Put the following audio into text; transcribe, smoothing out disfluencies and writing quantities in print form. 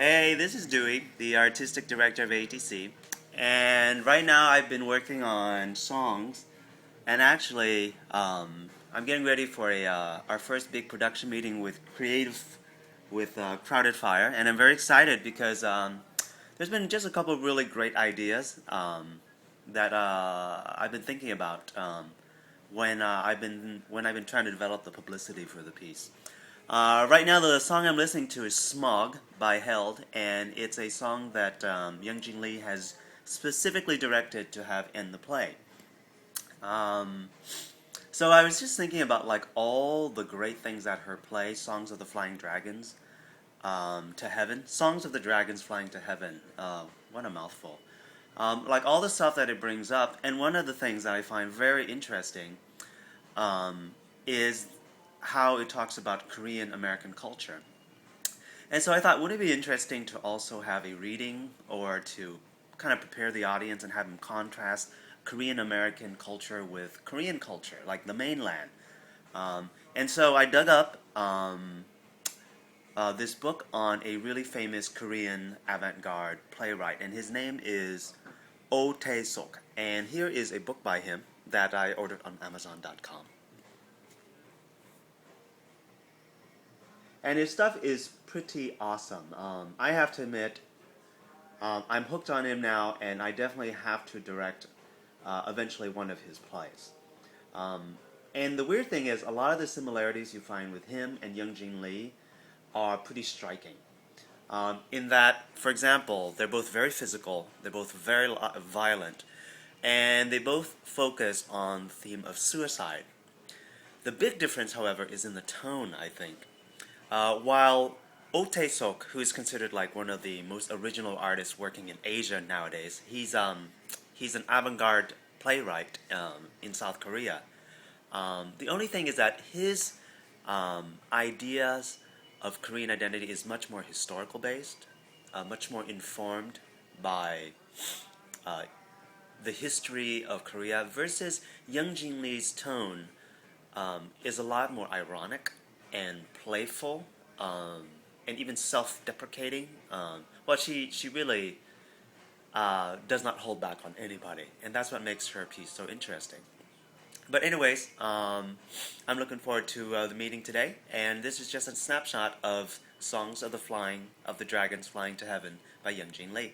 Hey, this is Dewey, the artistic director of ATC, and right now I've been working on songs, and actually, I'm getting ready for our first big production meeting with Crowded Fire, and I'm very excited because there's been just a couple of really great ideas that I've been thinking about when I've been trying to develop the publicity for the piece. Right now, the song I'm listening to is Smog by Held, and it's a song that Young Jin Lee has specifically directed to have end the play. Um, so I was just thinking about like all the great things that her play, Songs of the Flying Dragons, to Heaven, Songs of the Dragons Flying to Heaven. What a mouthful! Like all the stuff that it brings up, and one of the things that I find very interesting is how it talks about Korean American culture. And so I thought, would it be interesting to also have a reading or to kind of prepare the audience and have them contrast Korean American culture with Korean culture, like the mainland? And so I dug up this book on a really famous Korean avant garde playwright, and his name is Oh Tae-sok. And here is a book by him that I ordered on Amazon.com. And his stuff is pretty awesome. I have to admit, I'm hooked on him now, and I definitely have to direct eventually one of his plays. And the weird thing is, a lot of the similarities you find with him and Young Jin Lee are pretty striking. In that, for example, they're both very physical, they're both very violent, and they both focus on the theme of suicide. The big difference, however, is in the tone, I think. While Oh Tae-sok, who is considered like one of the most original artists working in Asia nowadays, he's an avant-garde playwright in South Korea. The only thing is that his ideas of Korean identity is much more historical based, much more informed by uh, the history of Korea, versus Young Jin Lee's tone is a lot more ironic and playful, and even self-deprecating. Well, she really does not hold back on anybody, and that's what makes her piece so interesting. But anyways, I'm looking forward to the meeting today, and this is just a snapshot of Songs of the Dragons Flying to Heaven by Young Jin Lee.